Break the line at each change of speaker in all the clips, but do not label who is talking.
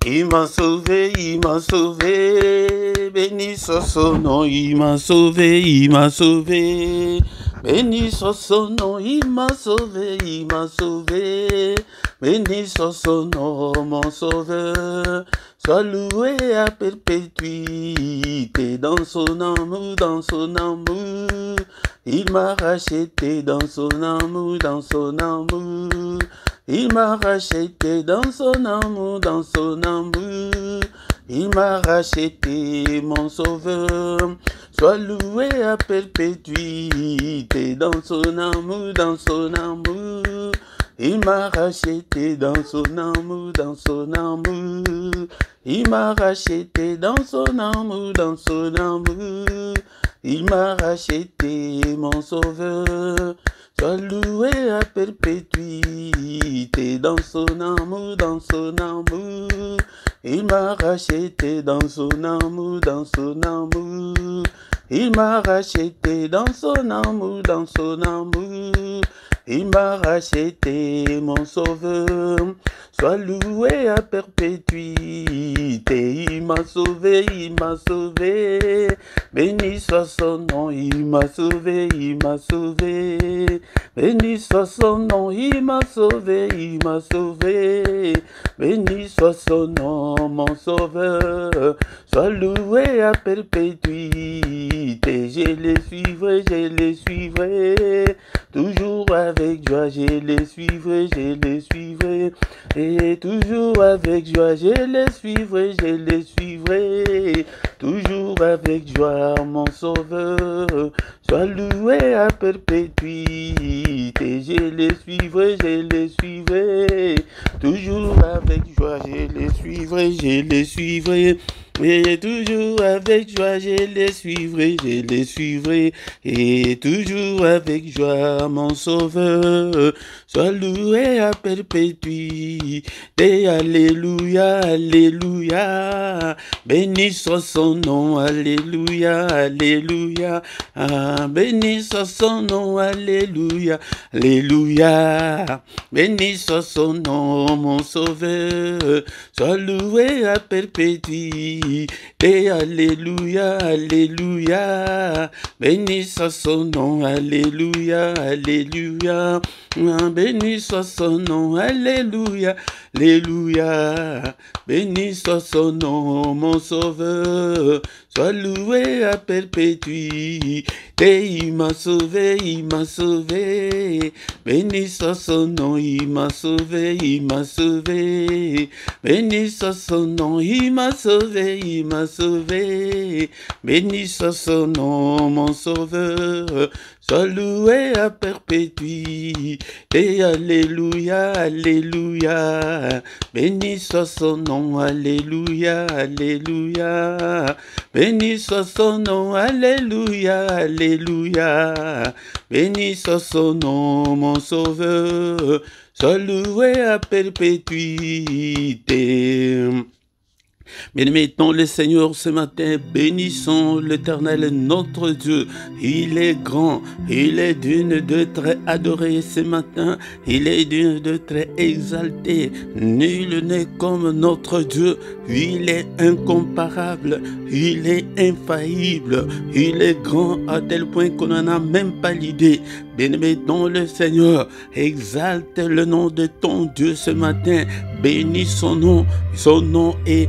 Il m'a sauvé, il m'a sauvé. Béni soit son nom, il m'a sauvé, il m'a sauvé. Béni soit son nom, il m'a sauvé, il m'a sauvé. Béni soit son nom, mon sauveur. Sois loué à perpétuité dans son amour, dans son amour. Il m'a racheté dans son amour, dans son amour. Il m'a racheté dans son amour, dans son amour. Il m'a racheté, mon sauveur. Sois loué à perpétuité dans son amour, dans son amour. Il m'a racheté dans son amour, dans son amour. Il m'a racheté dans son amour, dans son amour. Il m'a racheté, mon sauveur. Sois loué à perpétuité dans son amour, dans son amour. Il m'a racheté dans son amour, dans son amour. Il m'a racheté dans son amour, dans son amour. Il m'a racheté, mon sauveur. Sois loué à perpétuité. Il m'a sauvé, il m'a sauvé. Béni soit son nom, il m'a sauvé, il m'a sauvé. Béni soit son nom, il m'a sauvé, il m'a sauvé. Béni soit son nom, mon sauveur. Sois loué à perpétuité. Je les suivrai, je les suivrai. Toujours avec joie, je les suivrai, je les suivrai. Et toujours avec joie, je les suivrai, je les suivrai. Toujours avec joie, mon sauveur. Sois loué à perpétuité. Je les suivrai, je les suivrai. Toujours avec joie, je les suivrai, je les suivrai. Et toujours avec joie, je les suivrai, je les suivrai. Et toujours avec joie, mon sauveur. Sois loué à perpétuité. Alléluia, alléluia. Béni soit son nom, alléluia, alléluia. Ah, béni soit son nom, alléluia, alléluia. Béni soit son nom, mon sauveur. Sois loué à perpétuité. Alléluia, alléluia. Béni soit son nom, alléluia, alléluia. Béni soit son nom, alléluia, alléluia. Béni soit son nom, mon sauveur. Sois loué à perpétuité. Il m'a sauvé, il m'a sauvé. Béni soit son nom, il m'a sauvé, il m'a sauvé. Béni soit son nom, il m'a sauvé, il m'a sauvé. Béni soit son nom, mon sauveur. Sois loué à perpétuité. Alléluia, alléluia. Béni soit son nom, alléluia, alléluia. Béni soit son nom, alléluia, alléluia. Béni soit son nom, mon sauveur. Sois loué à perpétuité. Bien, mettons le Seigneur ce matin, bénissons l'Éternel notre Dieu. Il est grand, il est d'une de très adoré ce matin, il est d'une de très exalté. Nul n'est comme notre Dieu, il est incomparable, il est infaillible, il est grand à tel point qu'on n'en a même pas l'idée. Bénissons le Seigneur, exalte le nom de ton Dieu ce matin, bénis son nom est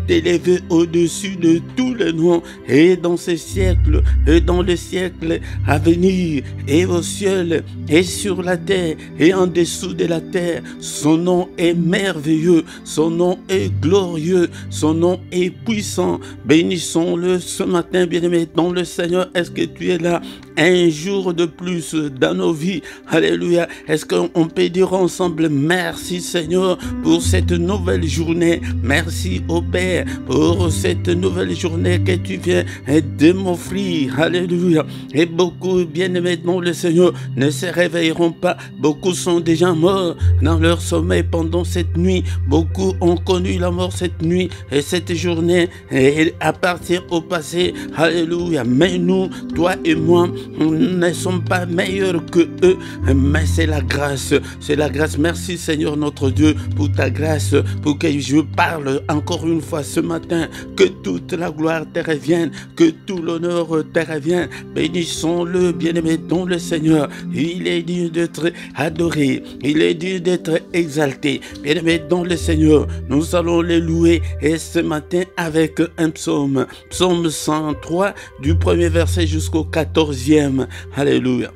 élevé au-dessus de tous les noms, et dans ce siècle, et dans le siècle à venir, et au ciel, et sur la terre, et en dessous de la terre. Son nom est merveilleux, son nom est glorieux, son nom est puissant. Bénissons-le ce matin, bien-aimé, dans le Seigneur. Est-ce que tu es là? Un jour de plus dans nos vies. Alléluia. Est-ce qu'on peut dire ensemble merci Seigneur pour cette nouvelle journée. Merci au Père pour cette nouvelle journée que tu viens de m'offrir. Alléluia. Et beaucoup, bien-aimés dans le Seigneur, ne se réveilleront pas. Beaucoup sont déjà morts dans leur sommeil pendant cette nuit. Beaucoup ont connu la mort cette nuit et cette journée et appartient au passé. Alléluia. Mais nous, toi et moi, nous ne sommes pas meilleurs que eux, mais c'est la grâce, c'est la grâce. Merci Seigneur notre Dieu pour ta grâce, pour que je parle encore une fois ce matin, que toute la gloire te revienne, que tout l'honneur te revienne. Bénissons-le, bien-aimé dans le Seigneur. Il est digne d'être adoré, il est digne d'être exalté. Bien-aimé dans le Seigneur, nous allons les louer et ce matin avec un psaume, psaume 103 du premier verset jusqu'au 14e. Alléluia.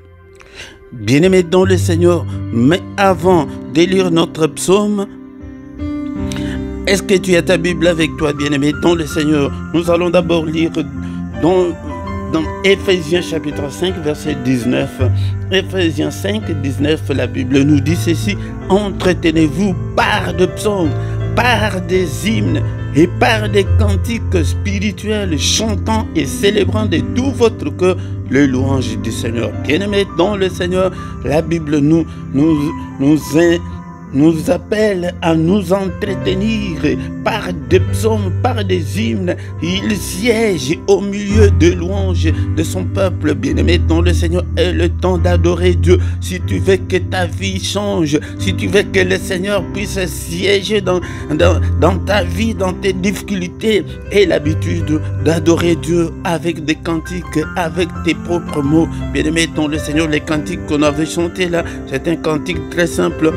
Bien-aimé dans le Seigneur, mais avant de lire notre psaume, est-ce que tu as ta Bible avec toi, bien-aimé dans le Seigneur? Nous allons d'abord lire dans Éphésiens chapitre 5, verset 19. Éphésiens 5, 19, la Bible nous dit ceci: entretenez-vous par de psaumes, par des hymnes et par des cantiques spirituels, chantant et célébrant de tout votre cœur le louange du Seigneur. Bien-aimés dans le Seigneur, la Bible nous appelle à nous entretenir par des psaumes, par des hymnes. Il siège au milieu de louanges de son peuple. Bien-aimé dans le Seigneur, est le temps d'adorer Dieu. Si tu veux que ta vie change, si tu veux que le Seigneur puisse siéger dans ta vie, dans tes difficultés, aie l'habitude d'adorer Dieu avec des cantiques, avec tes propres mots. Bien-aimé dans le Seigneur, les cantiques qu'on avait chantés là, c'est un cantique très simple.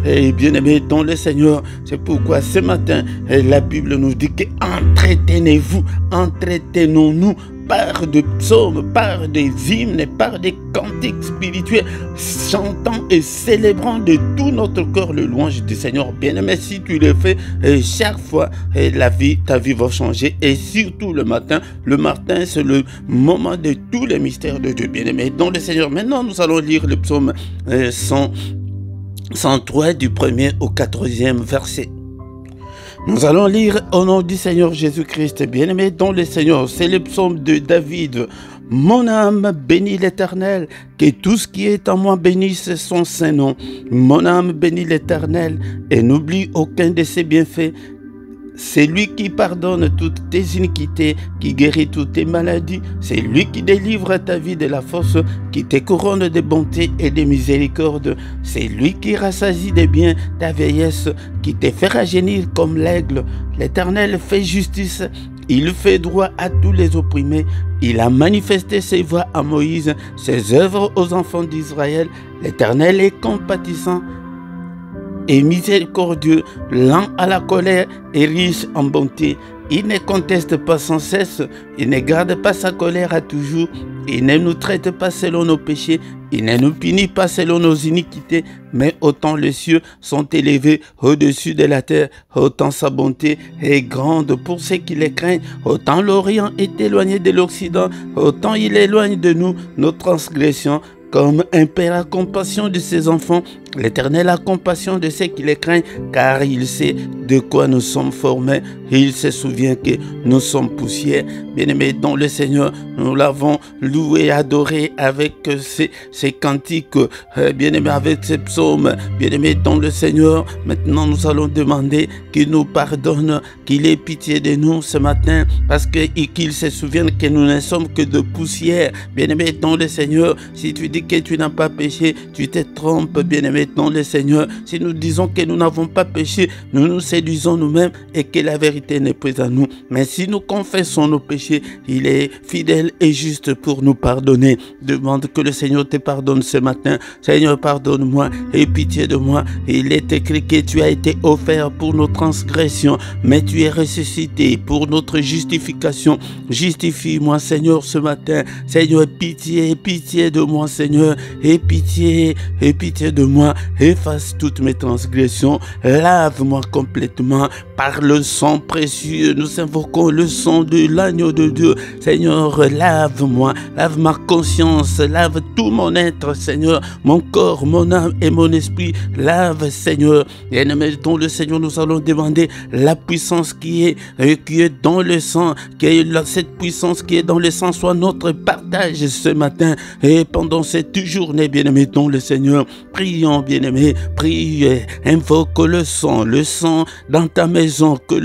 Et bien-aimé dans le Seigneur, c'est pourquoi ce matin, la Bible nous dit que entretenez-vous, entretenons-nous par des psaumes, par des hymnes, par des cantiques spirituels, chantant et célébrant de tout notre cœur le louange du Seigneur. Bien-aimé, si tu le fais chaque fois, ta vie va changer. Et surtout le matin c'est le moment de tous les mystères de Dieu. Bien-aimé dans le Seigneur. Maintenant, nous allons lire le psaume 103 du 1er au 14e verset. Nous allons lire au nom du Seigneur Jésus-Christ. Bien-aimé dans le Seigneur, c'est le psaume de David. Mon âme bénit l'Éternel, que tout ce qui est en moi bénisse son saint nom. Mon âme bénit l'Éternel et n'oublie aucun de ses bienfaits. C'est lui qui pardonne toutes tes iniquités, qui guérit toutes tes maladies. C'est lui qui délivre ta vie de la force, qui te couronne de bonté et de miséricorde. C'est lui qui rassasie de bien ta vieillesse, qui te fait rajeunir comme l'aigle. L'Éternel fait justice, il fait droit à tous les opprimés. Il a manifesté ses voies à Moïse, ses œuvres aux enfants d'Israël. L'Éternel est compatissant et miséricordieux, lent à la colère et riche en bonté. Il ne conteste pas sans cesse, il ne garde pas sa colère à toujours, il ne nous traite pas selon nos péchés, il ne nous punit pas selon nos iniquités, mais autant les cieux sont élevés au-dessus de la terre, autant sa bonté est grande pour ceux qui les craignent, autant l'Orient est éloigné de l'Occident, autant il éloigne de nous nos transgressions. Comme un père a compassion de ses enfants, l'Éternel a compassion de ceux qui les craignent, car il sait de quoi nous sommes formés. Il se souvient que nous sommes poussière. Bien-aimés dans le Seigneur, nous l'avons loué, adoré avec ces cantiques, bien-aimés avec ces psaumes. Bien-aimés dans le Seigneur, maintenant nous allons demander qu'il nous pardonne, qu'il ait pitié de nous ce matin, parce qu'il se souvienne que nous ne sommes que de poussière. Bien-aimés dans le Seigneur, si tu dis que tu n'as pas péché, tu te trompes, bien-aimé dans le Seigneur. Si nous disons que nous n'avons pas péché, nous nous séduisons nous-mêmes et que la vérité n'est pas à nous. Mais si nous confessons nos péchés, il est fidèle et juste pour nous pardonner. Demande que le Seigneur te pardonne ce matin. Seigneur, pardonne-moi et pitié de moi. Il est écrit que tu as été offert pour nos transgressions, mais tu es ressuscité pour notre justification. Justifie-moi, Seigneur, ce matin. Seigneur, pitié de moi, Seigneur. Et pitié de moi, efface toutes mes transgressions, lave-moi complètement par le sang précieux. Nous invoquons le sang de l'agneau de Dieu. Seigneur, lave-moi, lave ma conscience, lave tout mon être, Seigneur, mon corps, mon âme et mon esprit. Lave, Seigneur. Bien-aimé dans le Seigneur, nous allons demander la puissance qui est dans le sang, cette puissance qui est dans le sang soit notre partage ce matin et pendant cette journée, bien-aimé dans le Seigneur. Prions, bien-aimé, prie, invoque le sang dans ta maison. maison, que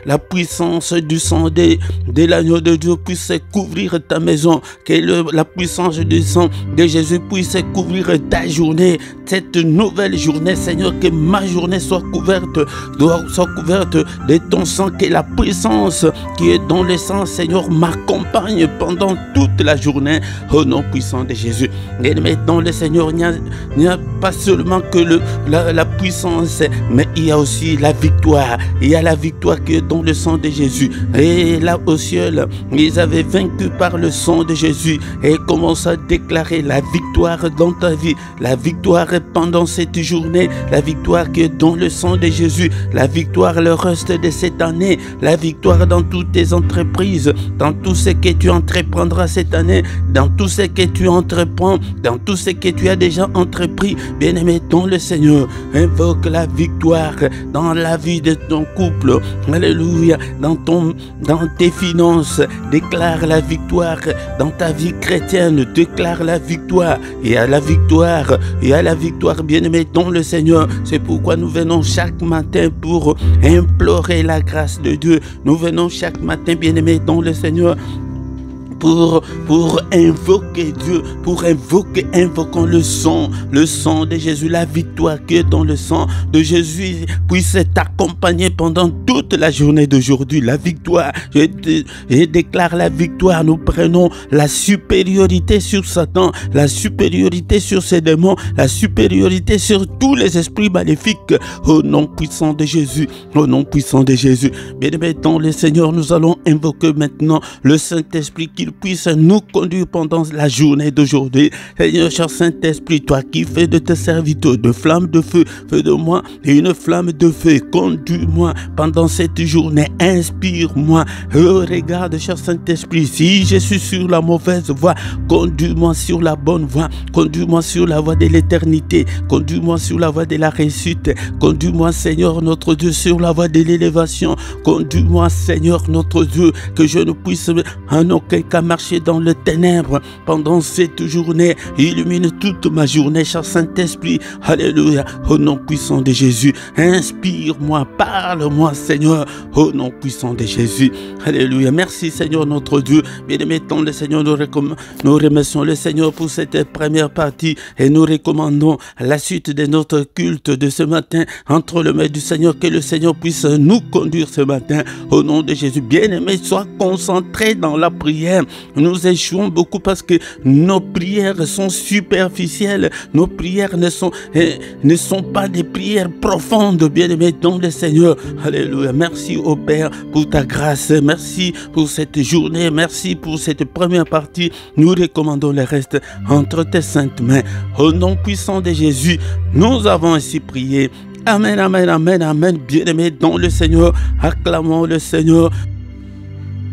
la puissance du sang de l'agneau de Dieu puisse couvrir ta maison, que la puissance du sang de Jésus puisse couvrir ta journée, cette nouvelle journée, Seigneur, que ma journée soit couverte de ton sang, que la puissance qui est dans le sang, Seigneur, m'accompagne pendant toute la journée, au nom puissant de Jésus. Et dans le Seigneur, il n'y a pas seulement que la puissance, mais il y a aussi la victoire. Il y a la victoire qui est dans le sang de Jésus. Et là au ciel, ils avaient vaincu par le sang de Jésus et commencent à déclarer la victoire dans ta vie, la victoire pendant cette journée, la victoire qui est dans le sang de Jésus, la victoire le reste de cette année, la victoire dans toutes tes entreprises, dans tout ce que tu entreprendras cette année, dans tout ce que tu entreprends, dans tout ce que tu as déjà entrepris. Bien-aimé dans le Seigneur, invoque la victoire dans la vie de ton couple, alléluia, dans tes finances, déclare la victoire dans ta vie chrétienne, déclare la victoire, et à la victoire, bien-aimé dans le Seigneur. C'est pourquoi nous venons chaque matin pour implorer la grâce de Dieu. Nous venons chaque matin, bien-aimé dans le Seigneur, pour invoquer Dieu, invoquons le sang de Jésus, la victoire qui est dans le sang de Jésus puisse t'accompagner pendant toute la journée d'aujourd'hui. La victoire, je déclare la victoire. Nous prenons la supériorité sur Satan, la supériorité sur ses démons, la supériorité sur tous les esprits maléfiques, au nom puissant de Jésus, au nom puissant de Jésus. Bien-aimés dans le Seigneur, nous allons invoquer maintenant le Saint-Esprit qui puisse nous conduire pendant la journée d'aujourd'hui. Seigneur, cher Saint-Esprit, toi qui fais de tes serviteurs de flammes de feu, fais de moi une flamme de feu. Conduis-moi pendant cette journée. Inspire-moi. Regarde, cher Saint-Esprit, si je suis sur la mauvaise voie, conduis-moi sur la bonne voie. Conduis-moi sur la voie de l'éternité. Conduis-moi sur la voie de la réussite. Conduis-moi, Seigneur, notre Dieu, sur la voie de l'élévation. Conduis-moi, Seigneur, notre Dieu, que je ne puisse en aucun cas marcher dans le ténèbre pendant cette journée. Illumine toute ma journée, cher Saint-Esprit. Alléluia. Au nom puissant de Jésus, inspire-moi, parle-moi, Seigneur, au nom puissant de Jésus. Alléluia. Merci, Seigneur, notre Dieu. Bien-aimé dans le Seigneur, nous remercions le Seigneur pour cette première partie et nous recommandons la suite de notre culte de ce matin entre les mains du Seigneur. Que le Seigneur puisse nous conduire ce matin au nom de Jésus. Bien-aimé, sois concentré dans la prière. Nous échouons beaucoup parce que nos prières sont superficielles. Nos prières ne sont pas des prières profondes, bien-aimés dans le Seigneur. Alléluia. Merci au Père pour ta grâce. Merci pour cette journée. Merci pour cette première partie. Nous recommandons le reste entre tes saintes mains. Au nom puissant de Jésus, nous avons ainsi prié. Amen, amen, amen, amen. Bien-aimés dans le Seigneur, acclamons le Seigneur.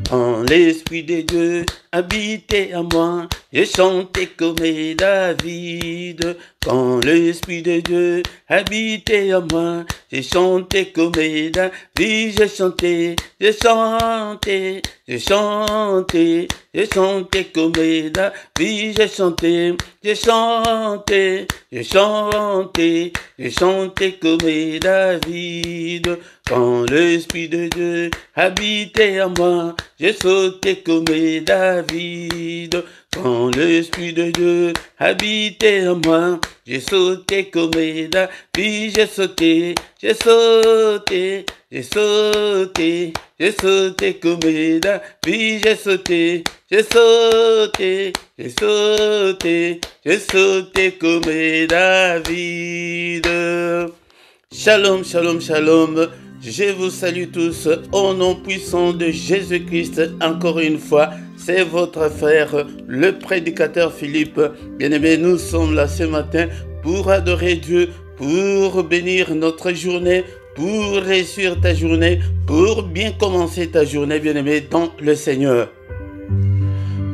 Quand l'Esprit de Dieu habitait à moi, j'ai chanté comme David. Quand l'Esprit de Dieu habitait à moi, j'ai chanté comme David. J'ai chanté, j'ai chanté, j'ai chanté, j'ai chanté comme David. J'ai chanté, j'ai chanté, j'ai chanté, j'ai chanté comme David. Quand l'Esprit de Dieu habitait à moi, j'ai sauté comme David. Quand l'Esprit de Dieu habitait en moi, j'ai sauté comme David. J'ai sauté, j'ai sauté, j'ai sauté, j'ai sauté comme David. J'ai sauté, j'ai sauté, j'ai sauté, j'ai sauté comme David. Shalom, shalom, shalom. Je vous salue tous au nom puissant de Jésus-Christ. Encore une fois, c'est votre frère, le prédicateur Philippe. Bien-aimés, nous sommes là ce matin pour adorer Dieu, pour bénir notre journée, pour réussir ta journée, pour bien commencer ta journée, bien-aimé, dans le Seigneur.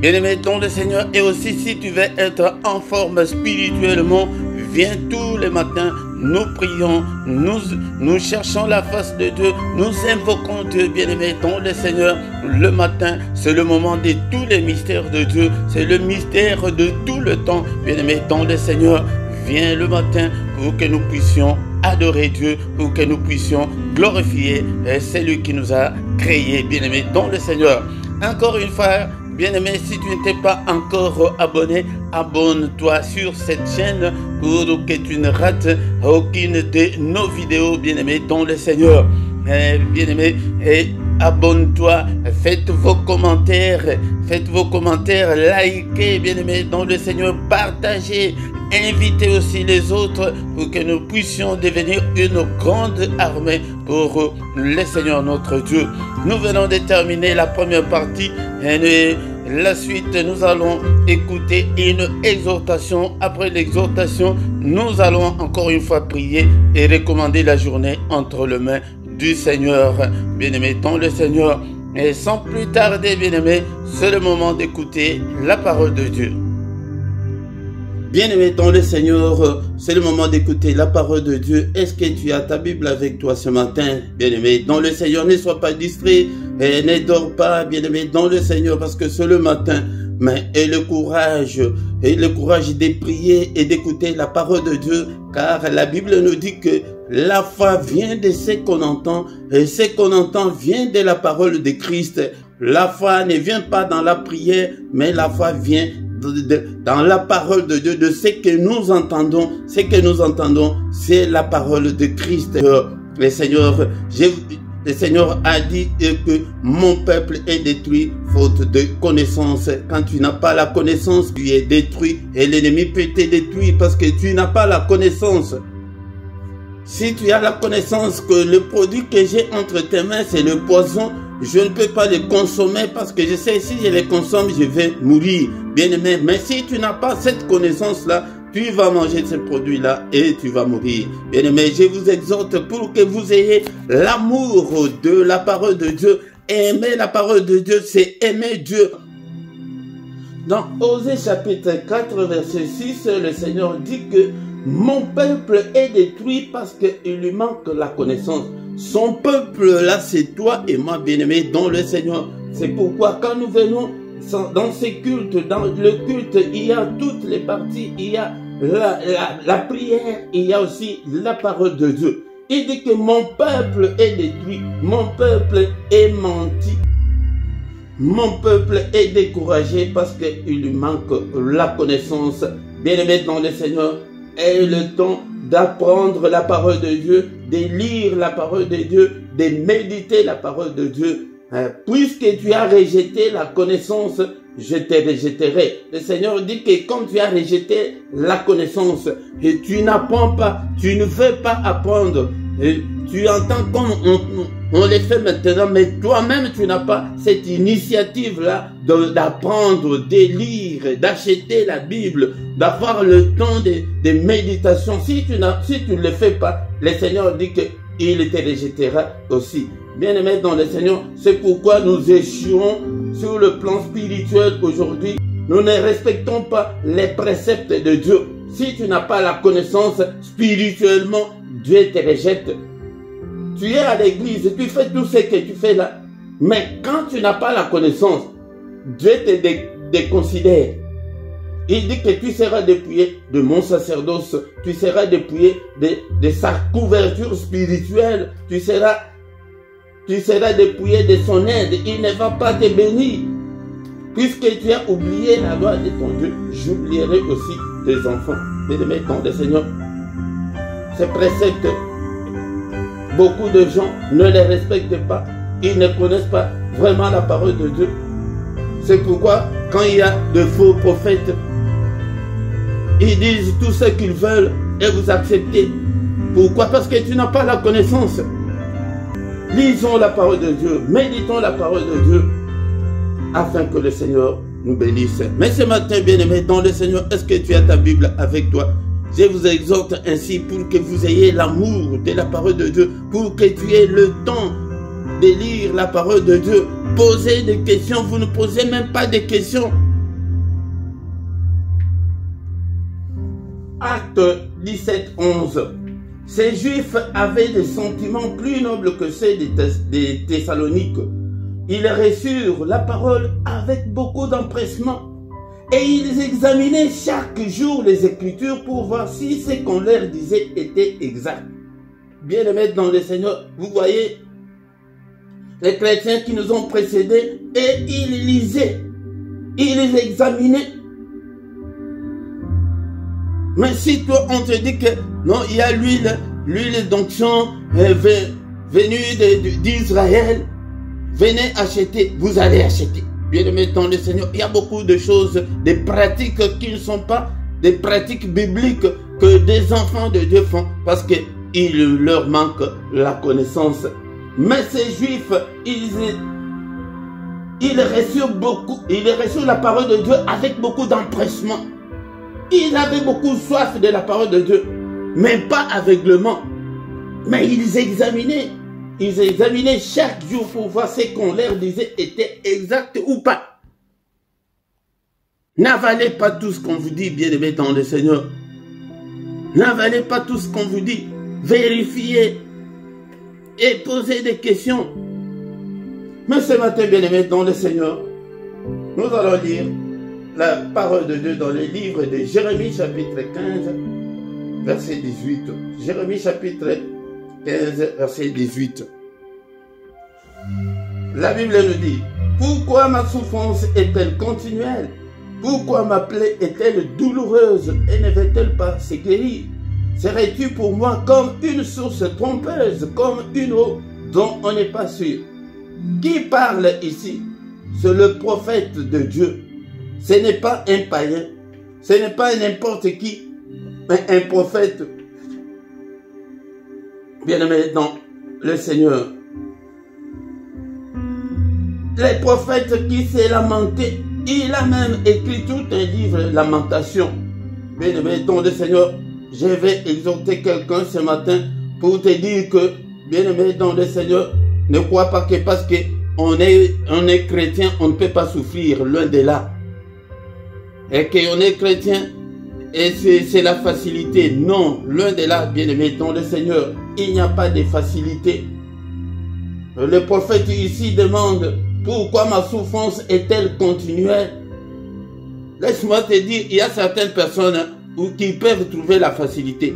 Bien-aimé dans le Seigneur, et aussi si tu veux être en forme spirituellement, viens tous les matins, nous prions, nous cherchons la face de Dieu, nous invoquons Dieu, bien-aimé dans le Seigneur. Le matin, c'est le moment de tous les mystères de Dieu, c'est le mystère de tout le temps, bien-aimé dans le Seigneur. viens le matin pour que nous puissions adorer Dieu, pour que nous puissions glorifier celui qui nous a créés, bien-aimés, dans le Seigneur. Encore une fois, bien-aimé, si tu n'étais pas encore abonné, abonne-toi sur cette chaîne pour que tu ne rates aucune de nos vidéos, bien-aimé, dans le Seigneur. Bien-aimé, et abonne-toi, faites vos commentaires, likez, bien-aimé, dans le Seigneur, partagez, invitez aussi les autres pour que nous puissions devenir une grande armée pour le Seigneur notre Dieu. Nous venons de terminer la première partie et la suite, nous allons écouter une exhortation. Après l'exhortation, nous allons encore une fois prier et recommander la journée entre les mains du Seigneur. Bien-aimé dans le Seigneur, et sans plus tarder, bien-aimé, c'est le moment d'écouter la parole de Dieu. Bien-aimé dans le Seigneur, c'est le moment d'écouter la parole de Dieu. Est-ce que tu as ta Bible avec toi ce matin? Bien-aimé dans le Seigneur, ne sois pas distrait et ne dors pas, bien-aimé dans le Seigneur, parce que c'est le matin. Mais et le courage de prier et d'écouter la parole de Dieu, car la Bible nous dit que la foi vient de ce qu'on entend, et ce qu'on entend vient de la parole de Christ. La foi ne vient pas dans la prière, mais la foi vient dans la parole de Dieu, de ce que nous entendons. Ce que nous entendons, c'est la parole de Christ. Le Seigneur a dit que mon peuple est détruit faute de connaissance. Quand tu n'as pas la connaissance, tu es détruit et l'ennemi peut te détruire parce que tu n'as pas la connaissance. Si tu as la connaissance que le produit que j'ai entre tes mains, c'est le poison, je ne peux pas le consommer parce que je sais si je le consomme, je vais mourir. Bien-aimé, mais si tu n'as pas cette connaissance-là, tu vas manger ce produit-là et tu vas mourir. Bien-aimé, je vous exhorte pour que vous ayez l'amour de la parole de Dieu. Aimer la parole de Dieu, c'est aimer Dieu. Dans Osée chapitre 4, verset 6, le Seigneur dit que mon peuple est détruit parce qu'il lui manque la connaissance. Son peuple là, c'est toi et moi, bien-aimé, dans le Seigneur. C'est pourquoi quand nous venons dans ces cultes, dans le culte, il y a toutes les parties, il y a la prière, il y a aussi la parole de Dieu. Il dit que mon peuple est détruit, mon peuple est menti, mon peuple est découragé parce qu'il lui manque la connaissance. Bien-aimé dans le Seigneur, aie le temps d'apprendre la parole de Dieu, de lire la parole de Dieu, de méditer la parole de Dieu. Puisque tu as rejeté la connaissance, je te rejetterai. Le Seigneur dit que comme tu as rejeté la connaissance et tu n'apprends pas, tu ne veux pas apprendre, et tu entends comme on le fait maintenant, mais toi-même tu n'as pas cette initiative-là d'apprendre, de lire, d'acheter la Bible, d'avoir le temps de méditation. Si tu ne le fais pas, le Seigneur dit qu'il te rejettera aussi. Bien-aimés dans le Seigneur, c'est pourquoi nous échouons sur le plan spirituel aujourd'hui. Nous ne respectons pas les préceptes de Dieu. Si tu n'as pas la connaissance spirituellement, Dieu te rejette. Tu es à l'église, tu fais tout ce que tu fais là. Mais quand tu n'as pas la connaissance, Dieu te déconsidère. Il dit que tu seras dépouillé de mon sacerdoce, tu seras dépouillé de sa couverture spirituelle, tu seras dépouillé de son aide, il ne va pas te bénir. Puisque tu as oublié la loi de ton Dieu, j'oublierai aussi tes enfants. Bien-aimés dans le Seigneur, ces préceptes, beaucoup de gens ne les respectent pas, ils ne connaissent pas vraiment la parole de Dieu. C'est pourquoi quand il y a de faux prophètes, ils disent tout ce qu'ils veulent et vous acceptez. Pourquoi? Parce que tu n'as pas la connaissance. Lisons la parole de Dieu, méditons la parole de Dieu, afin que le Seigneur nous bénisse. Mais ce matin, bien-aimé, dans le Seigneur, est-ce que tu as ta Bible avec toi? Je vous exhorte ainsi pour que vous ayez l'amour de la parole de Dieu, pour que tu aies le temps de lire la parole de Dieu. Posez des questions, vous ne posez même pas de questions. Acte 17, 11. Ces Juifs avaient des sentiments plus nobles que ceux des Thessaloniques. Ils reçurent la parole avec beaucoup d'empressement Et ils examinaient chaque jour les Écritures pour voir si ce qu'on leur disait était exact. Bien-aimés dans le Seigneur, vous voyez, les chrétiens qui nous ont précédés, et ils lisaient, ils examinaient. Mais si toi, on te dit que non, il y a l'huile d'onction venue d'Israël, venez acheter, vous allez acheter. Bien-aimés dans le Seigneur, il y a beaucoup de choses, des pratiques qui ne sont pas des pratiques bibliques que des enfants de Dieu font parce qu'il leur manque la connaissance. Mais ces Juifs, ils reçurent la parole de Dieu avec beaucoup d'empressement. Ils avaient beaucoup soif de la parole de Dieu, mais pas aveuglement. Mais ils examinaient chaque jour pour voir ce qu'on leur disait était exact ou pas. N'avalez pas tout ce qu'on vous dit, bien-aimés dans le Seigneur. N'avalez pas tout ce qu'on vous dit. Vérifiez et posez des questions. Mais ce matin, bien-aimés dans le Seigneur, nous allons lire la parole de Dieu dans le livre de Jérémie chapitre 15, verset 18. Jérémie chapitre 15, verset 18. La Bible nous dit: pourquoi ma souffrance est-elle continuelle? Pourquoi ma plaie est-elle douloureuse et ne veut-elle pas se guérir? Serais-tu pour moi comme une source trompeuse, comme une eau dont on n'est pas sûr? Qui parle ici? C'est le prophète de Dieu. Ce n'est pas un païen, ce n'est pas n'importe qui, mais un prophète. Bien-aimé dans le Seigneur. Les prophètes qui s'est lamenté, il a même écrit tout un livre, Lamentation. Bien-aimé dans le Seigneur, je vais exhorter quelqu'un ce matin pour te dire que, bien-aimé dans le Seigneur, ne crois pas que parce qu'on est chrétien, on ne peut pas souffrir, loin de là. Et qu'on est chrétien, et c'est la facilité. Non, loin de là, bien-aimé dans le Seigneur, il n'y a pas de facilité. Le prophète ici demande: pourquoi ma souffrance est-elle continuelle? Laisse-moi te dire, il y a certaines personnes qui peuvent trouver la facilité.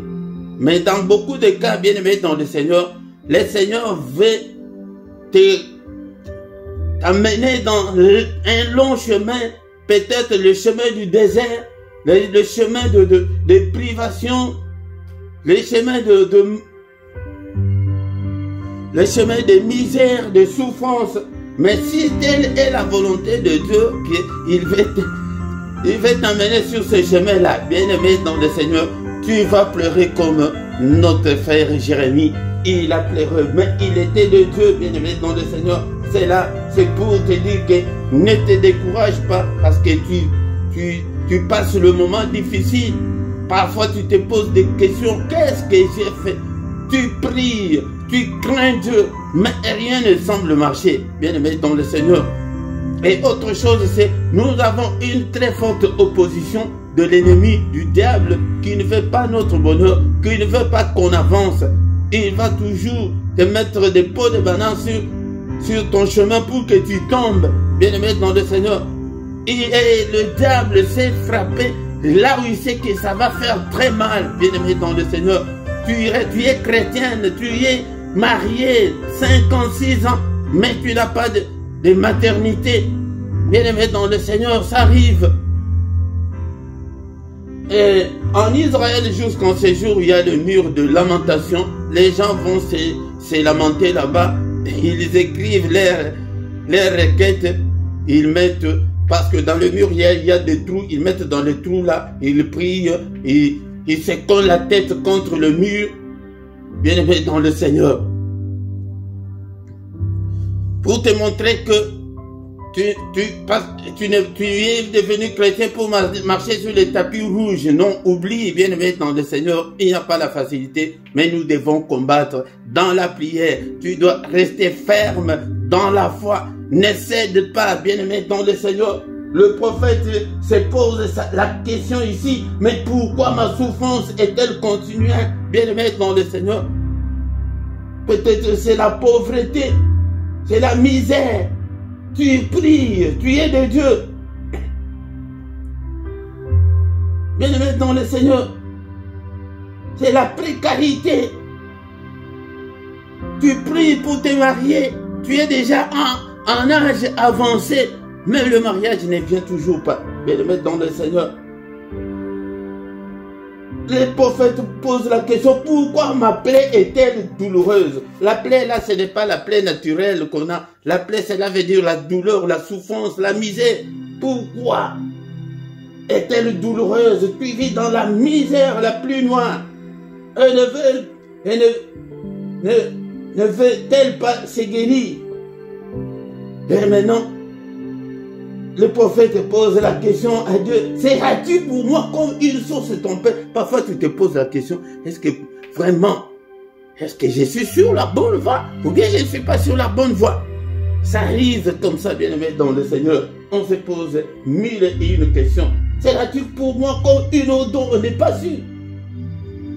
Mais dans beaucoup de cas, bien-aimé dans le Seigneur veut t'amener dans un long chemin, peut-être le chemin du désert, le chemin de privation, le chemin le chemin de misère, de souffrance. Mais si telle est la volonté de Dieu, qu'il veut t'amener sur ce chemin-là, bien-aimé dans le Seigneur, tu vas pleurer comme notre frère Jérémie. Il a pleuré, mais il était de Dieu, bien-aimé dans le Seigneur. C'est là, c'est pour te dire que ne te décourage pas, parce que tu passes le moment difficile. Parfois tu te poses des questions: qu'est-ce que j'ai fait? Tu pries, tu crains Dieu, mais rien ne semble marcher, bien-aimé dans le Seigneur. Et autre chose, c'est nous avons une très forte opposition de l'ennemi, du diable, qui ne veut pas notre bonheur, qui ne veut pas qu'on avance. Il va toujours te mettre des pots de banane sur ton chemin pour que tu tombes, bien-aimé dans le Seigneur. Et le diable s'est frappé là où il sait que ça va faire très mal, bien-aimé dans le Seigneur. Tu es chrétienne, tu es mariée, 56 ans, mais tu n'as pas de maternité. Bien-aimé dans le Seigneur, ça arrive. Et en Israël, jusqu'en ce jour, il y a le mur de lamentation. Les gens vont se lamenter là-bas. Ils écrivent leurs requêtes. Ils mettent, parce que dans le mur, il y a des trous. Ils mettent dans les trous là. Ils prient. Ils se collent la tête contre le mur. Bien-aimé dans le Seigneur. Pour te montrer que tu es devenu chrétien pour marcher sur les tapis rouges. Non, oublie, bien-aimé dans le Seigneur, il n'y a pas la facilité, mais nous devons combattre dans la prière. Tu dois rester ferme dans la foi. Ne cède pas, bien-aimé dans le Seigneur. Le prophète se pose la question ici: mais pourquoi ma souffrance est-elle continuelle, bien-aimé dans le Seigneur? Peut-être c'est la pauvreté, c'est la misère. Tu pries, tu es de Dieu. Bien-aimé dans le Seigneur, c'est la précarité. Tu pries pour te marier, tu es déjà en âge avancé, mais le mariage ne vient toujours pas. Bien-aimé dans le Seigneur, les prophètes posent la question, pourquoi ma plaie est-elle douloureuse? La plaie là, ce n'est pas la plaie naturelle qu'on a. La plaie, cela veut dire la douleur, la souffrance, la misère. Pourquoi est-elle douloureuse? Tu vis dans la misère la plus noire. Ne veut-elle pas se guérir? Et maintenant, le prophète pose la question à Dieu. Seras-tu pour moi comme une source de ton père? Parfois tu te poses la question, est-ce que vraiment, est-ce que je suis sur la bonne voie? Ou bien je ne suis pas sur la bonne voie? Ça arrive comme ça, bien-aimé dans le Seigneur. On se pose 1001 questions. Seras-tu pour moi comme une autre dont on n'est pas sûr?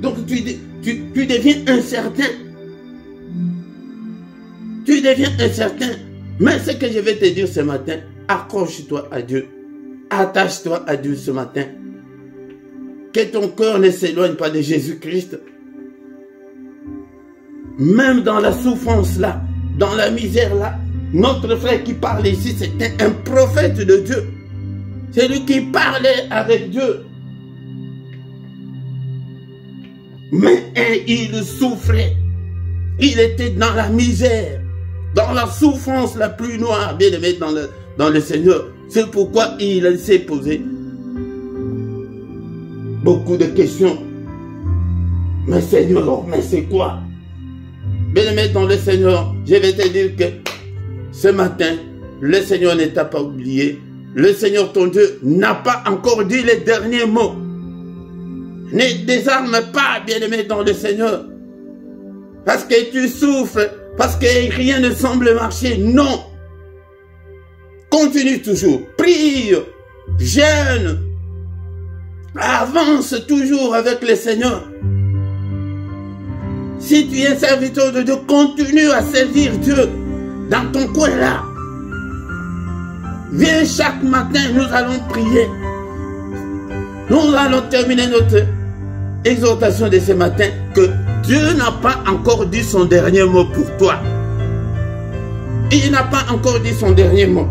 Donc tu deviens incertain. Tu deviens incertain. Mais ce que je vais te dire ce matin, accroche-toi à Dieu. Attache-toi à Dieu ce matin. Que ton cœur ne s'éloigne pas de Jésus-Christ. Même dans la souffrance là, dans la misère là, notre frère qui parle ici, c'était un prophète de Dieu. C'est lui qui parlait avec Dieu. Mais il souffrait. Il était dans la misère, dans la souffrance la plus noire, bien aimé dans le Seigneur. C'est pourquoi il s'est posé beaucoup de questions. Mais Seigneur, mais c'est quoi? Bien aimé dans le Seigneur, je vais te dire que ce matin, le Seigneur ne t'a pas oublié. Le Seigneur ton Dieu n'a pas encore dit les derniers mots. Ne désarme pas, bien-aimé dans le Seigneur. Parce que tu souffres, parce que rien ne semble marcher. Non. Continue toujours. Prie, jeûne. Avance toujours avec le Seigneur. Si tu es serviteur de Dieu, continue à servir Dieu dans ton coin là. Viens chaque matin, nous allons prier. Nous allons terminer notre exhortation de ce matin que Dieu n'a pas encore dit son dernier mot pour toi. Il n'a pas encore dit son dernier mot.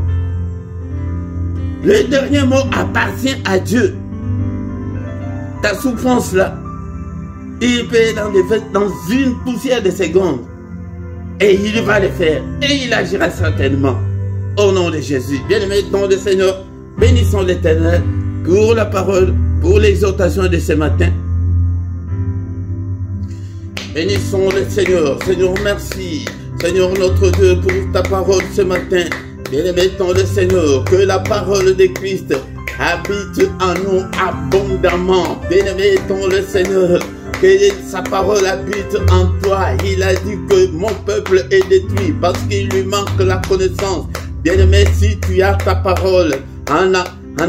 Le dernier mot appartient à Dieu. Ta souffrance là, il peut être dans une poussière de secondes. Et il va le faire. Et il agira certainement. Au nom de Jésus. Bien-aimé dans le Seigneur, bénissons l'Éternel pour la parole, pour l'exhortation de ce matin. Bénissons le Seigneur. Seigneur, merci. Seigneur notre Dieu, pour ta parole ce matin. Bien-aimé dans le Seigneur, que la parole de Christ habite en nous abondamment. Bien-aimé dans le Seigneur, que sa parole habite en toi. Il a dit que mon peuple est détruit parce qu'il lui manque la connaissance. Bien-aimé, si tu as ta parole en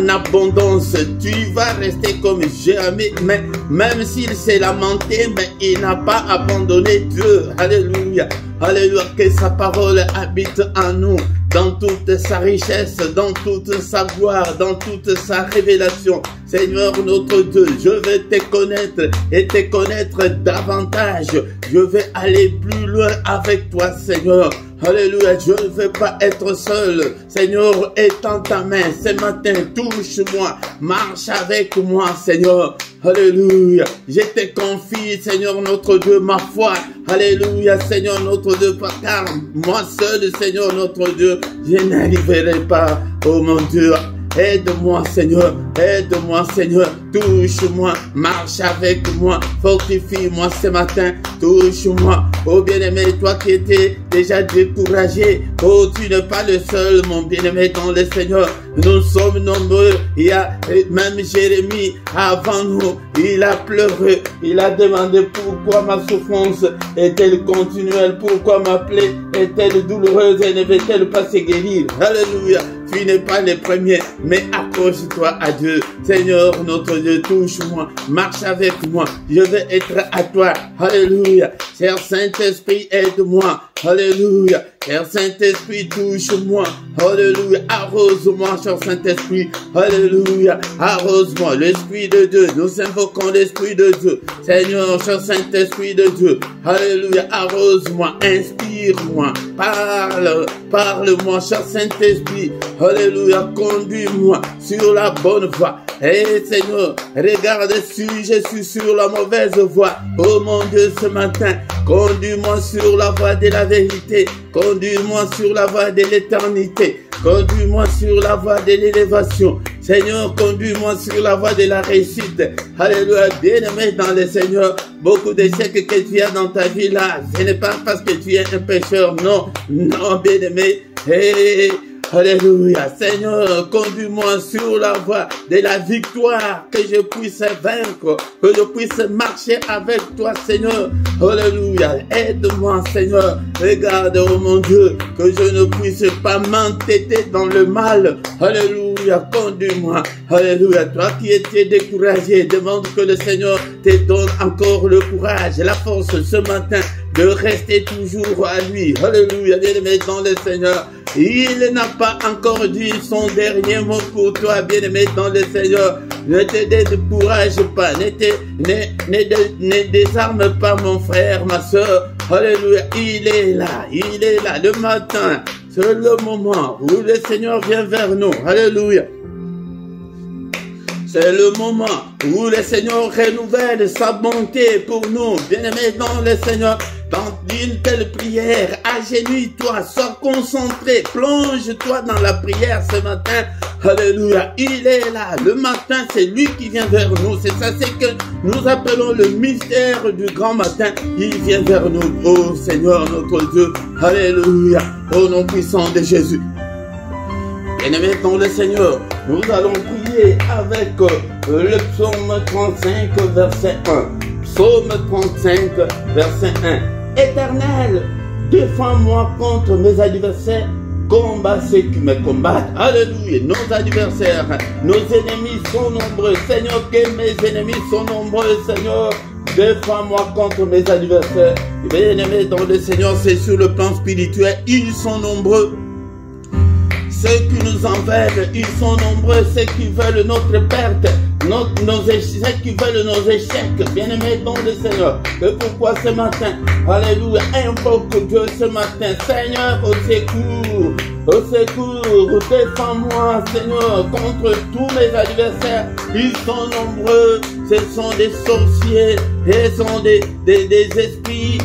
abondance, tu vas rester comme Jérémie. Mais même s'il s'est lamenté, mais il n'a pas abandonné Dieu. Alléluia. Alléluia. Que sa parole habite en nous, dans toute sa richesse, dans toute sa gloire, dans toute sa révélation. Seigneur notre Dieu, je vais te connaître et te connaître davantage. Je vais aller plus loin avec toi, Seigneur. Alléluia, je ne veux pas être seul. Seigneur, étends ta main ce matin, touche-moi, marche avec moi, Seigneur. Alléluia, je te confie, Seigneur notre Dieu, ma foi. Alléluia, Seigneur notre Dieu, car moi seul, Seigneur notre Dieu, je n'arriverai pas, oh mon Dieu. Aide-moi, Seigneur, touche-moi, marche avec moi, fortifie-moi ce matin, touche-moi, oh bien-aimé, toi qui étais déjà découragé, oh tu n'es pas le seul, mon bien-aimé dans le Seigneur, nous sommes nombreux, il y a même Jérémie avant nous, il a pleuré, il a demandé pourquoi ma souffrance est-elle continuelle, pourquoi ma plaie est-elle douloureuse et ne veut-elle pas se guérir, alléluia. tu n'es pas le premier, mais accroche-toi à Dieu. Seigneur, notre Dieu, touche-moi, marche avec moi, je veux être à toi. Alléluia. Cher Saint-Esprit, aide-moi. Alléluia. Cher Saint-Esprit, touche-moi. Alléluia. Arrose-moi, cher Saint-Esprit. Alléluia. Arrose-moi. L'Esprit de Dieu. Nous invoquons l'Esprit de Dieu. Seigneur, cher Saint-Esprit de Dieu. Alléluia. Arrose-moi. Inspire-moi. Parle-moi, cher Saint-Esprit. Alléluia. Conduis-moi sur la bonne voie. Seigneur, regarde si je suis sur la mauvaise voie. Oh mon Dieu, ce matin, conduis-moi sur la voie de la vérité. Conduis-moi sur la voie de l'éternité. Conduis-moi sur la voie de l'élévation. Seigneur, conduis-moi sur la voie de la réussite. Alléluia, bien-aimé dans le Seigneur. Beaucoup d'échecs que tu as dans ta vie là, ce n'est pas parce que tu es un pécheur. Non, non, bien-aimé. Alléluia. Seigneur, conduis-moi sur la voie de la victoire, que je puisse vaincre, que je puisse marcher avec toi, Seigneur. Alléluia. Aide-moi, Seigneur. Regarde, oh mon Dieu, que je ne puisse pas m'entêter dans le mal. Alléluia. Conduis-moi. Alléluia. Toi qui étais découragé, demande que le Seigneur te donne encore le courage et la force ce matin de rester toujours à lui. Alléluia. Bien-aimé dans le Seigneur. Il n'a pas encore dit son dernier mot pour toi, bien-aimé dans le Seigneur. Ne te décourage pas, ne désarme pas mon frère, ma soeur. Alléluia, il est là, le matin. C'est le moment où le Seigneur vient vers nous. Alléluia. C'est le moment où le Seigneur renouvelle sa bonté pour nous. Bien-aimé dans le Seigneur, dans une telle prière, agenouille-toi, sois concentré, plonge-toi dans la prière ce matin. Alléluia, il est là. Le matin, c'est lui qui vient vers nous. C'est ça, c'est que nous appelons le mystère du grand matin. Il vient vers nous, oh Seigneur notre Dieu. Alléluia, au nom puissant de Jésus. Bien-aimés dans le Seigneur, nous allons prier avec le psaume 35, verset 1. Psaume 35, verset 1. Éternel, défends-moi contre mes adversaires, combat ceux qui me combattent. Alléluia, nos adversaires, nos ennemis sont nombreux. Seigneur, que mes ennemis sont nombreux, Seigneur. Défends-moi contre mes adversaires. Bien-aimés dans le Seigneur, c'est sur le plan spirituel, ils sont nombreux. Ceux qui nous en veulent, ils sont nombreux. Ceux qui veulent notre perte, ceux qui veulent nos échecs. Bien-aimés dans le Seigneur. Et pourquoi ce matin, alléluia, invoque Dieu ce matin. Seigneur, au secours. Au secours, défends-moi, Seigneur, contre tous mes adversaires. Ils sont nombreux, ce sont des sorciers, et sont des esprits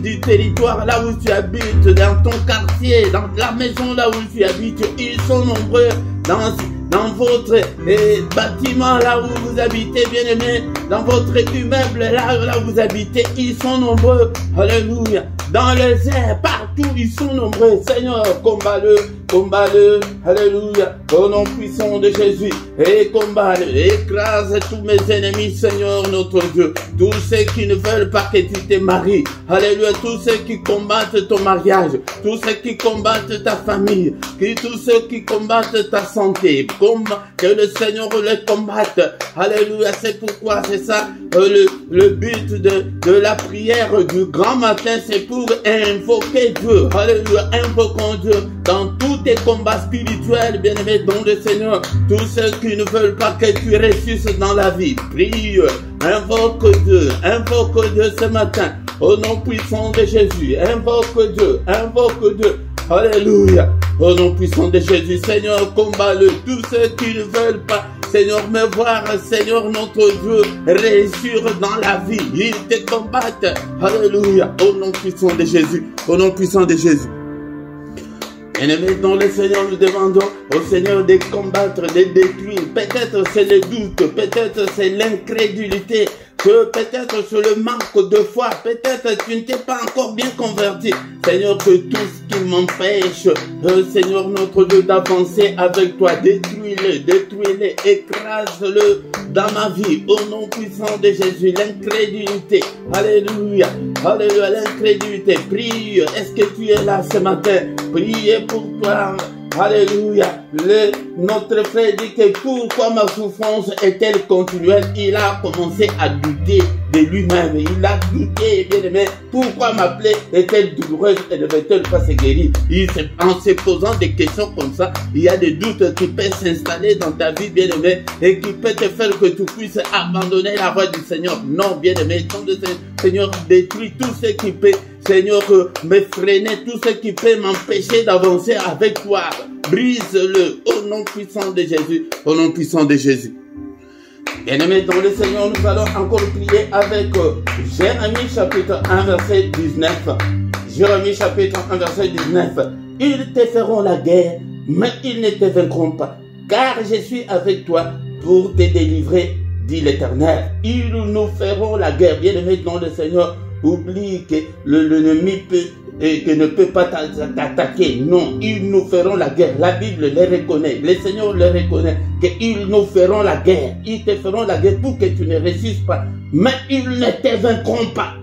du territoire là où tu habites, dans ton quartier, dans la maison là où tu habites. Ils sont nombreux dans votre bâtiment là où vous habitez, bien-aimés, dans votre immeuble là où vous habitez, ils sont nombreux. Alléluia. Dans les airs, partout, ils sont nombreux. Seigneur, combat-le, alléluia, au nom puissant de Jésus, et combat-le, écrase tous mes ennemis, Seigneur notre Dieu, tous ceux qui ne veulent pas que tu te maries, alléluia, tous ceux qui combattent ton mariage, tous ceux qui combattent ta famille, tous ceux qui combattent ta santé, que le Seigneur les combatte, alléluia. C'est pourquoi c'est ça, le but de la prière du grand matin, c'est pour invoquer Dieu, alléluia, invoquons Dieu dans tous tes combats spirituels, bien-aimés dans le Seigneur. Tous ceux qui ne veulent pas que tu réussisses dans la vie, prie, invoque Dieu ce matin, au nom puissant de Jésus, invoque Dieu, alléluia, au nom puissant de Jésus. Seigneur, combat-le, tous ceux qui ne veulent pas, Seigneur, me voir, Seigneur notre Dieu, réussir dans la vie, ils te combattent, alléluia, au nom puissant de Jésus, au nom puissant de Jésus. Bien-aimés dans le Seigneur, nous demandons au Seigneur de combattre, de détruire. Peut-être c'est le doute, peut-être c'est l'incrédulité, peut-être c'est le manque de foi, peut-être tu ne t'es pas encore bien converti. Seigneur, que tout ce qui m'empêche, Seigneur notre Dieu, d'avancer avec toi, détruis-le, écrase-le dans ma vie, au nom puissant de Jésus. L'incrédulité, alléluia, alléluia, l'incrédulité, prie. Est-ce que tu es là ce matin? Priez pour toi, Alléluia. Notre frère dit que pourquoi ma souffrance est-elle continuelle? Il a commencé à douter de lui-même. Il a douté, bien aimé. Pourquoi ma plaie est-elle douloureuse et ne va-t-elle pas se guérir? En se posant des questions comme ça, il y a des doutes qui peuvent s'installer dans ta vie, bien aimé, et qui peuvent te faire que tu puisses abandonner la voie du Seigneur. Non, bien aimé, Seigneur, détruis tout ce qui peut, Seigneur, me freiner, tout ce qui peut m'empêcher d'avancer avec toi. Brise-le au nom puissant de Jésus, au nom puissant de Jésus. Bien-aimés dans le Seigneur, nous allons encore prier avec Jérémie chapitre 1 verset 19. Jérémie chapitre 1 verset 19. Ils te feront la guerre, mais ils ne te vaincront pas, car je suis avec toi pour te délivrer, dit l'Éternel. Ils nous feront la guerre. Bien-aimés dans le Seigneur, oublie que l'ennemi ne peut pas t'attaquer. Non, ils nous feront la guerre. La Bible les reconnaît. Le Seigneur les reconnaît. Qu'ils nous feront la guerre. Ils te feront la guerre pour que tu ne réussisses pas. Mais ils ne te vaincront pas.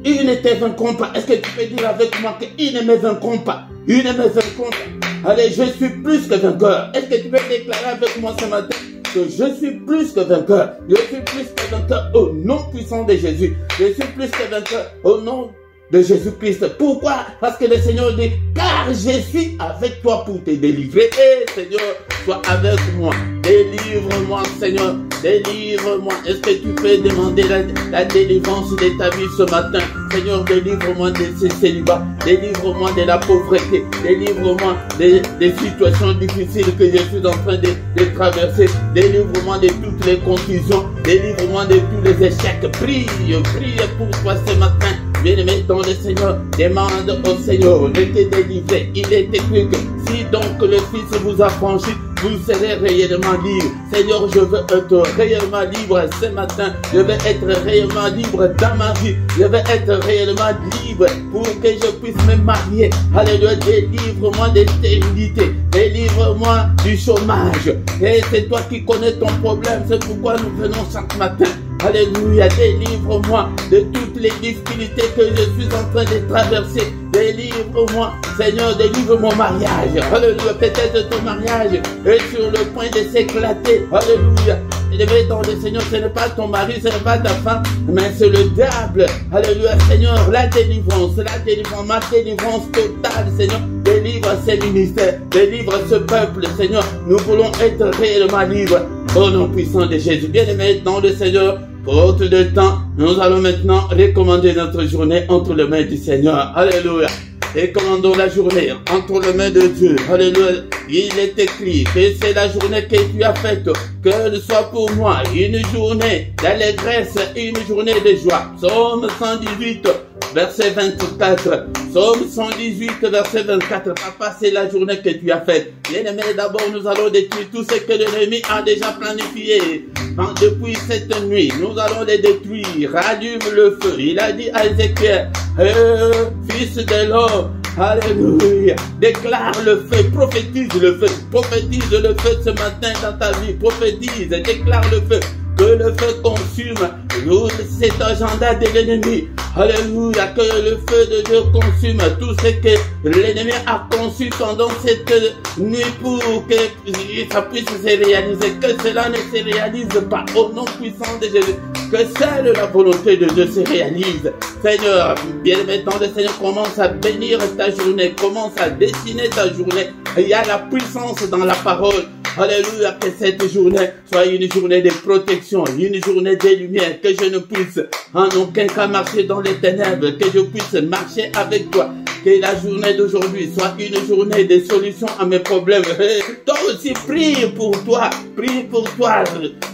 Ils ne te vaincront pas. Est-ce que tu peux dire avec moi qu'ils ne me vaincront pas? Ils ne me vaincront pas. Allez, je suis plus que vainqueur. Est-ce que tu peux déclarer avec moi ce matin que je suis plus que vainqueur? Je suis plus que vainqueur au nom puissant de Jésus. Je suis plus que vainqueur au nom de Jésus-Christ. Pourquoi? Parce que le Seigneur dit, car je suis avec toi pour te délivrer. Et Seigneur, sois avec moi. Délivre-moi, Seigneur. Délivre-moi. Est-ce que tu peux demander la délivrance de ta vie ce matin? Seigneur, délivre-moi de ces célibats. Délivre-moi de la pauvreté. Délivre-moi des situations difficiles que je suis en train de traverser. Délivre-moi de toutes les confusions. Délivre-moi de tous les échecs. Prie pour toi ce matin. Bien-aimé dans le Seigneur, demande au Seigneur de te délivrer. Il est écrit que si donc le Fils vous a franchi, vous serez réellement libre. Seigneur, je veux être réellement libre ce matin. Je veux être réellement libre dans ma vie. Je veux être réellement libre pour que je puisse me marier. Alléluia, délivre-moi de stérilité. Délivre-moi du chômage. Et c'est toi qui connais ton problème. C'est pourquoi nous venons chaque matin. Alléluia, délivre-moi de toutes les difficultés que je suis en train de traverser. Délivre-moi, Seigneur, délivre mon mariage. Alléluia, peut-être ton mariage est sur le point de s'éclater. Alléluia. Élevé dans le Seigneur, ce n'est pas ton mari, ce n'est pas ta femme, mais c'est le diable. Alléluia, Seigneur, la délivrance, ma délivrance totale, Seigneur. Délivre ces ministères, délivre ce peuple, Seigneur. Nous voulons être réellement libres. Au nom puissant de Jésus. Bien-aimés dans le Seigneur, faute de temps, nous allons maintenant recommander notre journée entre les mains du Seigneur. Alléluia. Et commandons la journée entre les mains de Dieu. Alléluia. Il est écrit que c'est la journée que tu as faite. Qu'elle soit pour moi une journée d'allégresse, une journée de joie. Psaume 118, verset 24. Psaume 118, verset 24. Papa, c'est la journée que tu as faite. Bien-aimé, d'abord, nous allons détruire tout ce que l'ennemi a déjà planifié. Depuis cette nuit, nous allons les détruire. Rallume le feu. Il a dit à Ézéchiel, fils de l'homme, alléluia, déclare le feu, prophétise le feu ce matin dans ta vie, prophétise, déclare le feu. Que le feu consume cet agenda de l'ennemi. Alléluia. Que le feu de Dieu consume tout ce que l'ennemi a conçu pendant cette nuit pour que ça puisse se réaliser. Que cela ne se réalise pas au nom puissant de Jésus. Que seule la volonté de Dieu se réalise. Seigneur, bien-aimé dans le Seigneur, commence à bénir ta journée. Commence à dessiner ta journée. Il y a la puissance dans la parole. Alléluia, que cette journée soit une journée de protection, une journée de lumière, que je ne puisse en aucun cas marcher dans les ténèbres, que je puisse marcher avec toi. Que la journée d'aujourd'hui soit une journée de solution à mes problèmes. Toi aussi, prie pour toi. Prie pour toi.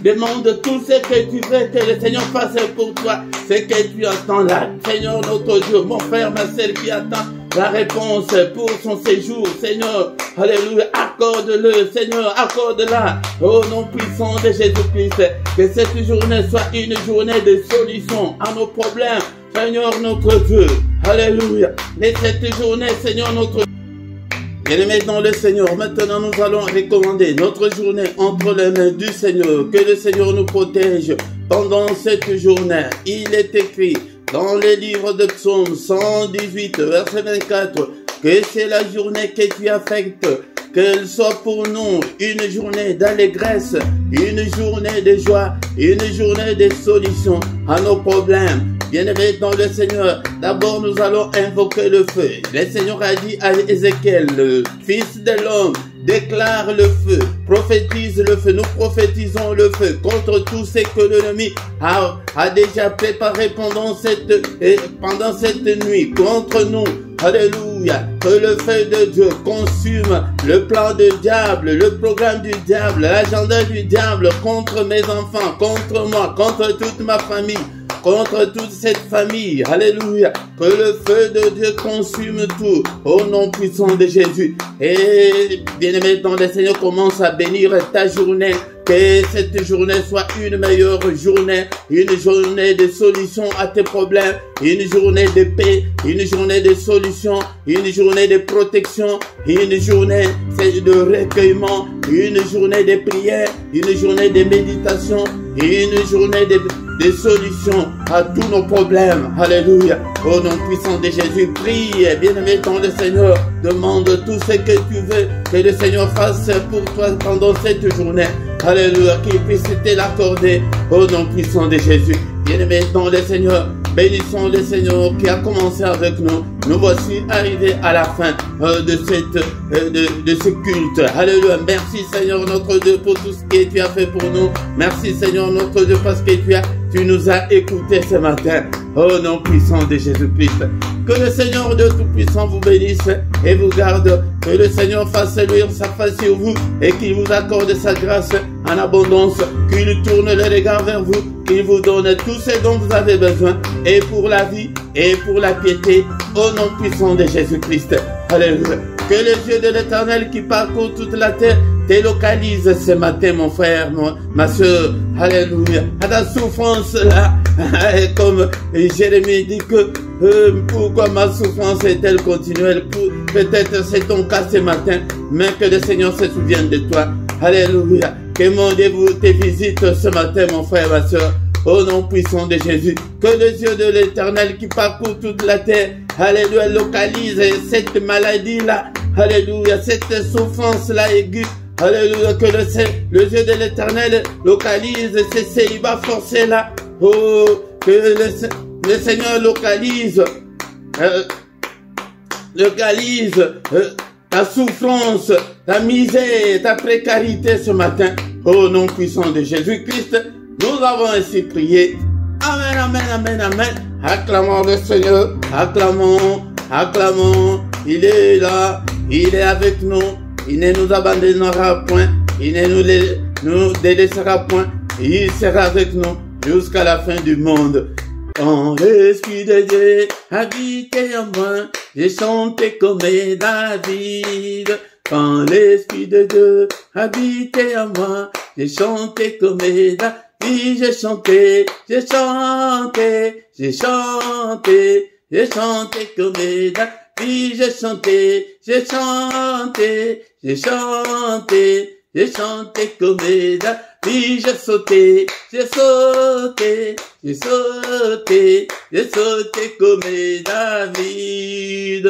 Demande tout ce que tu veux que le Seigneur fasse pour toi. Ce que tu attends là. Seigneur notre Dieu, mon frère, ma sœur qui attend la réponse pour son séjour. Seigneur, alléluia, accorde-le. Seigneur, accorde-la. Au nom puissant de Jésus-Christ. Que cette journée soit une journée de solution à nos problèmes. Seigneur notre Dieu, alléluia. Et cette journée, Seigneur notre Dieu. Bien-aimés dans le Seigneur, maintenant nous allons recommander notre journée entre les mains du Seigneur. Que le Seigneur nous protège pendant cette journée. Il est écrit dans le livre de Psaume 118, verset 24, que c'est la journée que tu as faite. qu'elle soit pour nous une journée d'allégresse, une journée de joie, une journée de solution à nos problèmes. Bien-aimés dans le Seigneur, d'abord nous allons invoquer le feu. Le Seigneur a dit à Ézéchiel, le fils de l'homme, déclare le feu, prophétise le feu. Nous prophétisons le feu contre tout ce que l'ennemi a déjà préparé pendant cette nuit contre nous. Alléluia. Que le feu de Dieu consume le plan du diable, le programme du diable, l'agenda du diable contre mes enfants, contre moi, contre toute ma famille, contre toute cette famille. Alléluia. Que le feu de Dieu consume tout au nom puissant de Jésus. Et bien-aimé dans le Seigneur, commence à bénir ta journée. Que cette journée soit une meilleure journée, une journée de solution à tes problèmes, une journée de paix, une journée de solution, une journée de protection, une journée de recueillement, une journée de prière, une journée de méditation, une journée de solution à tous nos problèmes. Alléluia. Au nom puissant de Jésus, prie, bien-aimé dans le Seigneur, demande tout ce que tu veux que le Seigneur fasse pour toi pendant cette journée. Alléluia, qu'il puisse te l'accorder au nom puissant de Jésus. Bien-aimé dans le Seigneur, bénissons le Seigneur qui a commencé avec nous. Nous voici arrivés à la fin de ce culte. Alléluia. Merci Seigneur notre Dieu pour tout ce que tu as fait pour nous. Merci Seigneur notre Dieu parce que tu nous as écoutés ce matin. Au nom puissant de Jésus-Christ. Que le Seigneur de Tout-Puissant vous bénisse et vous garde. Que le Seigneur fasse luire sa face sur vous et qu'il vous accorde sa grâce en abondance. Qu'il tourne le regard vers vous. Qu'il vous donne tout ce dont vous avez besoin. Et pour la vie et pour la piété. Au nom puissant de Jésus-Christ. Alléluia. Que les yeux de l'Éternel qui parcourent toute la terre te localise ce matin, mon frère, ma soeur. Alléluia. À ta souffrance là, comme Jérémie dit que pourquoi ma souffrance est-elle continuelle? Peut-être c'est ton cas ce matin, mais que le Seigneur se souvienne de toi. Alléluia. Que mon Dieu te visite ce matin, mon frère, ma soeur. Au nom puissant de Jésus, que les yeux de l'Éternel qui parcourt toute la terre, alléluia, localise cette maladie-là, alléluia, cette souffrance-là aiguë, alléluia, que le yeux de l'Éternel localise ces célibats forcés-là, oh, que le Seigneur localise ta souffrance, ta misère, ta précarité ce matin, au nom puissant de Jésus-Christ. Nous avons ainsi prié. Amen, amen, amen, amen. Acclamons le Seigneur. Acclamons, acclamons. Il est là. Il est avec nous. Il ne nous abandonnera point. Il ne nous délaissera point. Il sera avec nous jusqu'à la fin du monde. Quand l'Esprit de Dieu habitait en moi, j'ai chanté comme David. Quand l'Esprit de Dieu habitait en moi, j'ai chanté comme David. J'ai chanté, j'ai chanté, j'ai chanté, j'ai chanté comme David. J'ai chanté, j'ai chanté, j'ai chanté, j'ai chanté comme David. J'ai sauté, j'ai sauté, j'ai sauté, j'ai sauté comme David.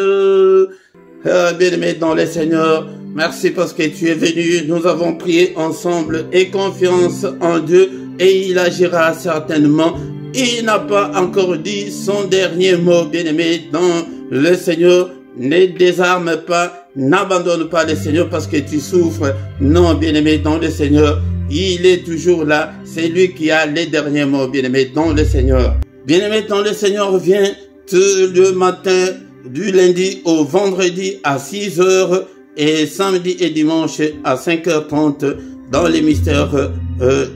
Bien-aimé dans le Seigneur, merci parce que tu es venu. Nous avons prié ensemble et confiance en Dieu et il agira certainement. Il n'a pas encore dit son dernier mot, bien-aimé dans le Seigneur. Ne désarme pas, n'abandonne pas le Seigneur parce que tu souffres. Non, bien-aimé dans le Seigneur, il est toujours là. C'est lui qui a les derniers mots, bien-aimé dans le Seigneur. Bien-aimé dans le Seigneur, vient tout le matin du lundi au vendredi à 6h et samedi et dimanche à 5h30 dans les mystères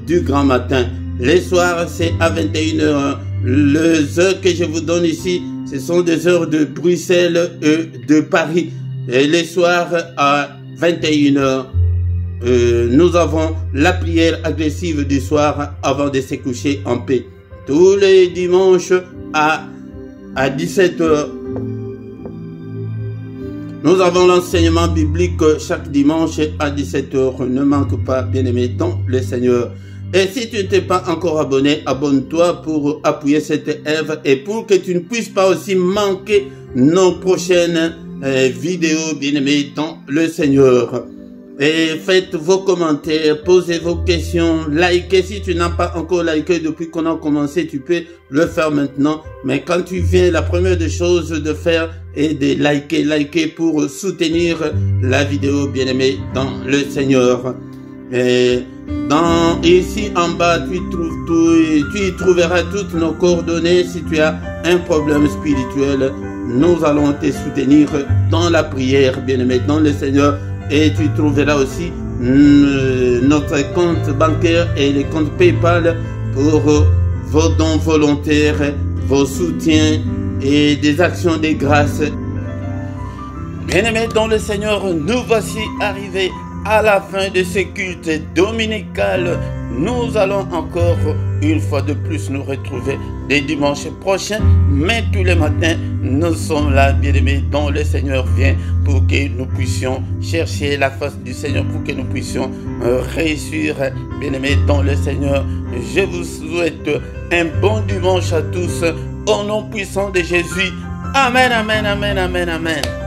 du grand matin. Les soirs, c'est à 21h. Les heures que je vous donne ici, ce sont des heures de Bruxelles et de Paris. Et les soirs à 21h, nous avons la prière agressive du soir avant de se coucher en paix. Tous les dimanches à 17h, nous avons l'enseignement biblique chaque dimanche à 17h. Ne manque pas, bien-aimé, dans le Seigneur. Et si tu n'es pas encore abonné, abonne-toi pour appuyer cette œuvre et pour que tu ne puisses pas aussi manquer nos prochaines vidéos, bien-aimés, dans le Seigneur. Et faites vos commentaires, posez vos questions, likez. Si tu n'as pas encore liké depuis qu'on a commencé, tu peux le faire maintenant. Mais quand tu viens, la première des choses de faire est de liker pour soutenir la vidéo, bien-aimé dans le Seigneur. Et ici en bas, tu y trouveras toutes nos coordonnées. Si tu as un problème spirituel, nous allons te soutenir dans la prière, bien-aimé dans le Seigneur. Et tu trouveras aussi notre compte bancaire et les comptes PayPal pour vos dons volontaires, vos soutiens et des actions de grâce. Bien-aimés dans le Seigneur, nous voici arrivés à la fin de ce culte dominical. Nous allons encore une fois de plus nous retrouver les dimanches prochains, mais tous les matins nous sommes là, bien-aimés dans le Seigneur vient pour que nous puissions chercher la face du Seigneur, pour que nous puissions réussir, bien-aimés dans le Seigneur. Je vous souhaite un bon dimanche à tous au nom puissant de Jésus. Amen, amen, amen, amen, amen.